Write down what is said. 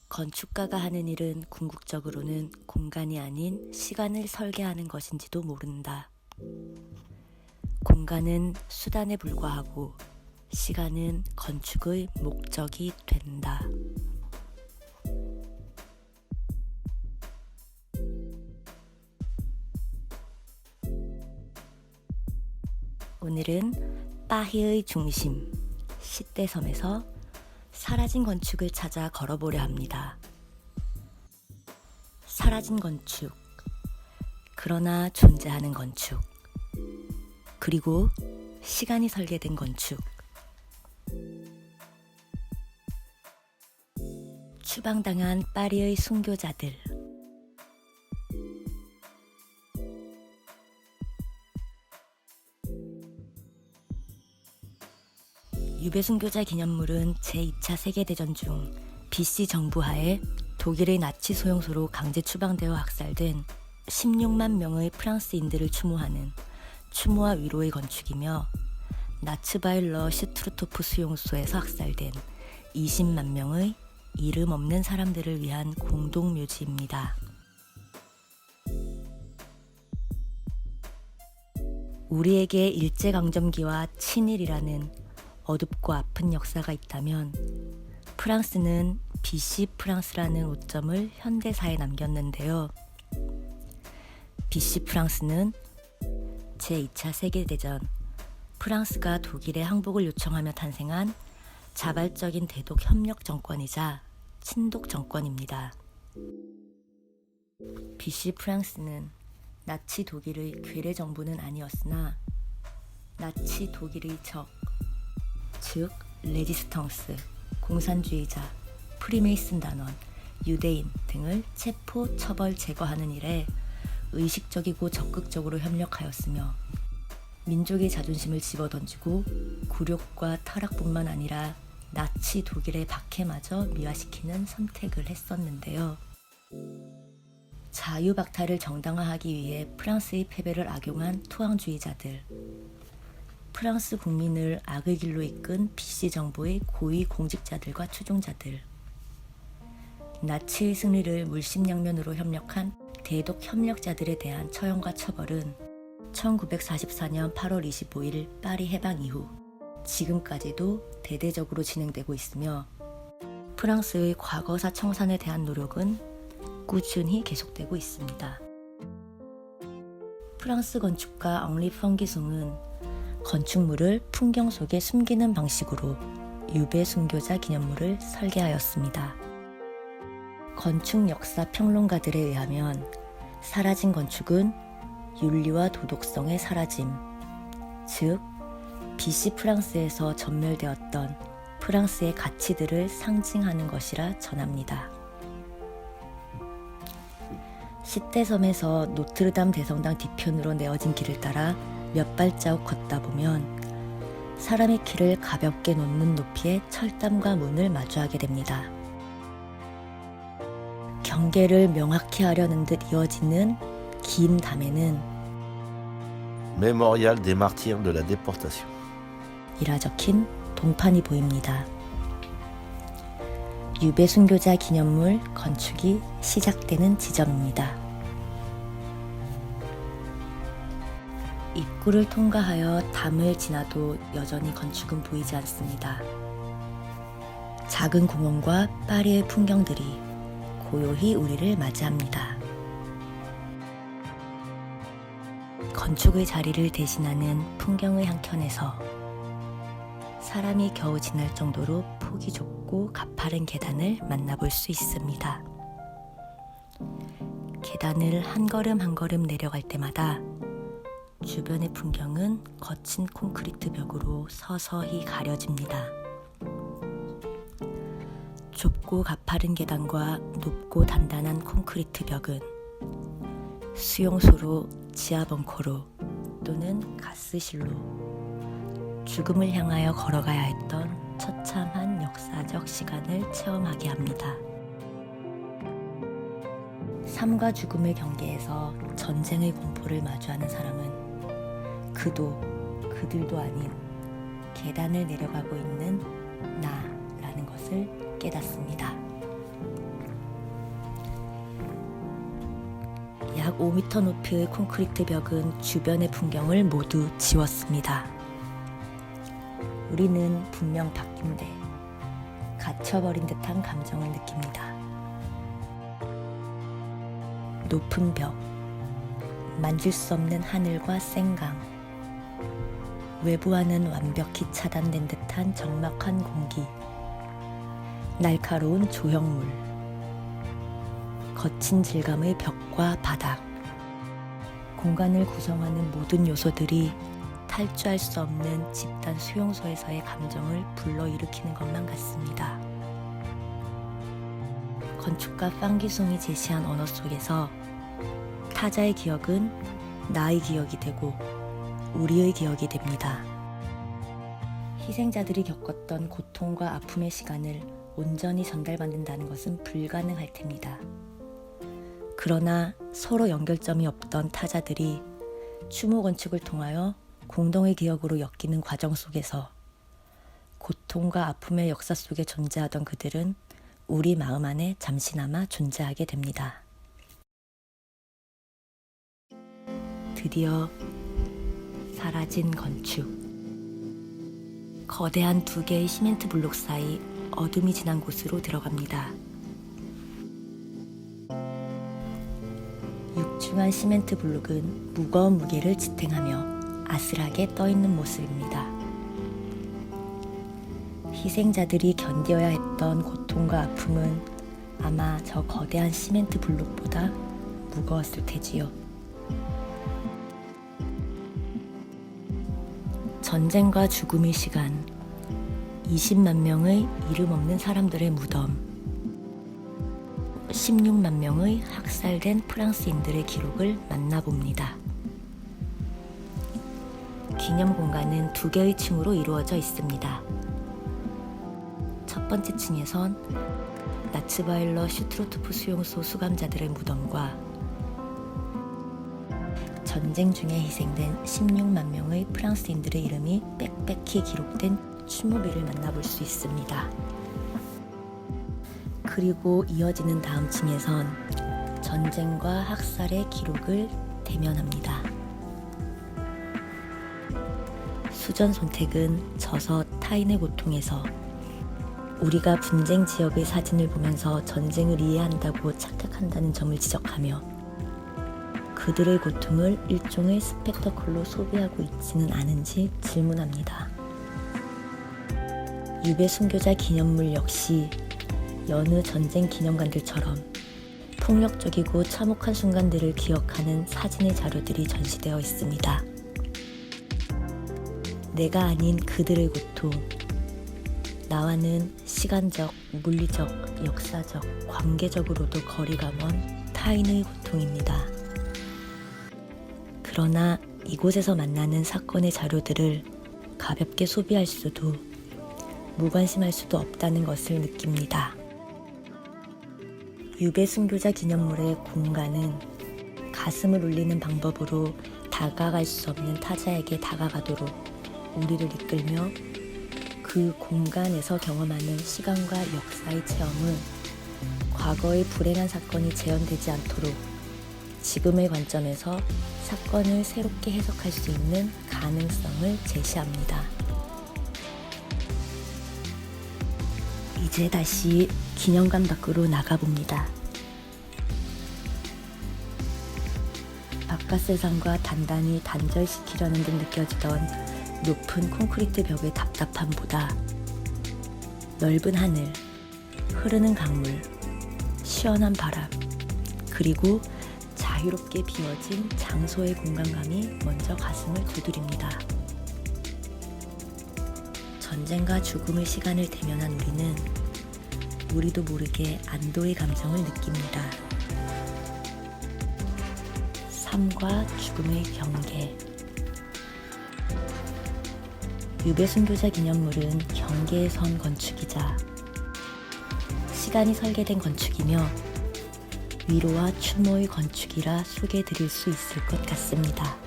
건축가가 하는 일은 궁극적으로는 공간이 아닌 시간을 설계하는 것인지도 모른다. 공간은 수단에 불과하고 시간은 건축의 목적이 된다. 오늘은 파리의 중심, 시대섬에서 사라진 건축을 찾아 걸어보려 합니다. 사라진 건축, 그러나 존재하는 건축, 그리고 시간이 설계된 건축. 추방당한 파리의 순교자들. 유배 순교자 기념물은 제2차 세계대전 중 BC 정부 하에 독일의 나치 소용소로 강제 추방되어 학살된 16만 명의 프랑스인들을 추모하는 추모와 위로의 건축이며 나츠바일러 슈투르토프 수용소에서 학살된 20만 명의 이름 없는 사람들을 위한 공동묘지입니다. 우리에게 일제강점기와 친일이라는 어둡고 아픈 역사가 있다면 프랑스는 BC 프랑스라는 오점을 현대사에 남겼는데요. BC 프랑스는 제2차 세계대전 프랑스가 독일의 항복을 요청하며 탄생한 자발적인 대독 협력 정권이자 친독 정권입니다. BC 프랑스는 나치 독일의 괴뢰 정부는 아니었으나 나치 독일의 적, 즉 레지스탕스, 공산주의자, 프리메이슨 단원, 유대인 등을 체포, 처벌, 제거하는 일에 의식적이고 적극적으로 협력하였으며 민족의 자존심을 집어던지고 굴욕과 타락뿐만 아니라 나치 독일의 박해마저 미화시키는 선택을 했었는데요. 자유박탈을 정당화하기 위해 프랑스의 패배를 악용한 투항주의자들, 프랑스 국민을 악의 길로 이끈 BC 정부의 고위 공직자들과 추종자들, 나치의 승리를 물심양면으로 협력한 대독 협력자들에 대한 처형과 처벌은 1944년 8월 25일 파리 해방 이후 지금까지도 대대적으로 진행되고 있으며 프랑스의 과거사 청산에 대한 노력은 꾸준히 계속되고 있습니다. 프랑스 건축가 앙리 펑기숭은 건축물을 풍경 속에 숨기는 방식으로 유배 순교자 기념물을 설계하였습니다. 건축 역사 평론가들에 의하면 사라진 건축은 윤리와 도덕성의 사라짐, 즉 BC 프랑스에서 전멸되었던 프랑스의 가치들을 상징하는 것이라 전합니다. 시대섬에서 노트르담 대성당 뒤편으로 내어진 길을 따라 몇 발자국 걷다 보면 사람의 키를 가볍게 놓는 높이의 철담과 문을 마주하게 됩니다. 경계를 명확히 하려는 듯 이어지는 긴 담에는 Mémorial des martyrs de la déportation. 이라 적힌 동판이 보입니다. 유배 순교자 기념물 건축이 시작되는 지점입니다. 입구를 통과하여 담을 지나도 여전히 건축은 보이지 않습니다. 작은 공원과 파리의 풍경들이 고요히 우리를 맞이합니다. 건축의 자리를 대신하는 풍경의 한켠에서 사람이 겨우 지날 정도로 폭이 좁고 가파른 계단을 만나볼 수 있습니다. 계단을 한 걸음 한 걸음 내려갈 때마다 주변의 풍경은 거친 콘크리트 벽으로 서서히 가려집니다. 좁고 가파른 계단과 높고 단단한 콘크리트 벽은 수용소로, 지하 벙커로 또는 가스실로 죽음을 향하여 걸어가야 했던 처참한 역사적 시간을 체험하게 합니다. 삶과 죽음의 경계에서 전쟁의 공포를 마주하는 사람은 그도 그들도 아닌 계단을 내려가고 있는 나라는 것을 깨닫습니다. 약 5m 높이의 콘크리트 벽은 주변의 풍경을 모두 지웠습니다. 우리는 분명 바뀐데 갇혀버린 듯한 감정을 느낍니다. 높은 벽, 만질 수 없는 하늘과 생강, 외부와는 완벽히 차단된 듯한 적막한 공기, 날카로운 조형물, 거친 질감의 벽과 바닥, 공간을 구성하는 모든 요소들이 탈주할 수 없는 집단 수용소에서의 감정을 불러일으키는 것만 같습니다. 건축가 팡기송이 제시한 언어 속에서 타자의 기억은 나의 기억이 되고 우리의 기억이 됩니다. 희생자들이 겪었던 고통과 아픔의 시간을 온전히 전달받는다는 것은 불가능할 테입니다. 그러나 서로 연결점이 없던 타자들이 추모 건축을 통하여 공동의 기억으로 엮이는 과정 속에서 고통과 아픔의 역사 속에 존재하던 그들은 우리 마음 안에 잠시나마 존재하게 됩니다. 드디어 사라진 건축. 거대한 두 개의 시멘트 블록 사이 어둠이 진한 곳으로 들어갑니다. 육중한 시멘트 블록은 무거운 무게를 지탱하며 아슬하게 떠있는 모습입니다. 희생자들이 견뎌야 했던 고통과 아픔은 아마 저 거대한 시멘트 블록보다 무거웠을 테지요. 전쟁과 죽음의 시간, 20만 명의 이름 없는 사람들의 무덤, 16만 명의 학살된 프랑스인들의 기록을 만나봅니다. 기념 공간은 두 개의 층으로 이루어져 있습니다. 첫 번째 층에선 나츠바일러 슈트로트프 수용소 수감자들의 무덤과 전쟁 중에 희생된 16만 명의 프랑스인들의 이름이 빽빽히 기록된 추모비를 만나볼 수 있습니다. 그리고 이어지는 다음 층에선 전쟁과 학살의 기록을 대면합니다. 수전 손택은 저서 타인의 고통에서 우리가 분쟁 지역의 사진을 보면서 전쟁을 이해한다고 착각한다는 점을 지적하며 그들의 고통을 일종의 스펙터클로 소비하고 있지는 않은지 질문합니다. 유배 순교자 기념물 역시 여느 전쟁 기념관들처럼 폭력적이고 참혹한 순간들을 기억하는 사진의 자료들이 전시되어 있습니다. 내가 아닌 그들의 고통, 나와는 시간적, 물리적, 역사적, 관계적으로도 거리가 먼 타인의 고통입니다. 그러나 이곳에서 만나는 사건의 자료들을 가볍게 소비할 수도 무관심할 수도 없다는 것을 느낍니다. 유배 순교자 기념물의 공간은 가슴을 울리는 방법으로 다가갈 수 없는 타자에게 다가가도록 우리를 이끌며 그 공간에서 경험하는 시간과 역사의 체험은 과거의 불행한 사건이 재현되지 않도록 지금의 관점에서 사건을 새롭게 해석할 수 있는 가능성을 제시합니다. 이제 다시 기념관 밖으로 나가봅니다. 바깥 세상과 단단히 단절시키려는 듯 느껴지던 높은 콘크리트 벽의 답답함보다 넓은 하늘, 흐르는 강물, 시원한 바람, 그리고 자유롭게 비워진 장소의 공간감이 먼저 가슴을 두드립니다. 전쟁과 죽음의 시간을 대면한 우리는 우리도 모르게 안도의 감정을 느낍니다. 삶과 죽음의 경계. 유배 순교자 기념물은 경계에 선 건축이자 시간이 설계된 건축이며 위로와 추모의 건축이라 소개해드릴 수 있을 것 같습니다.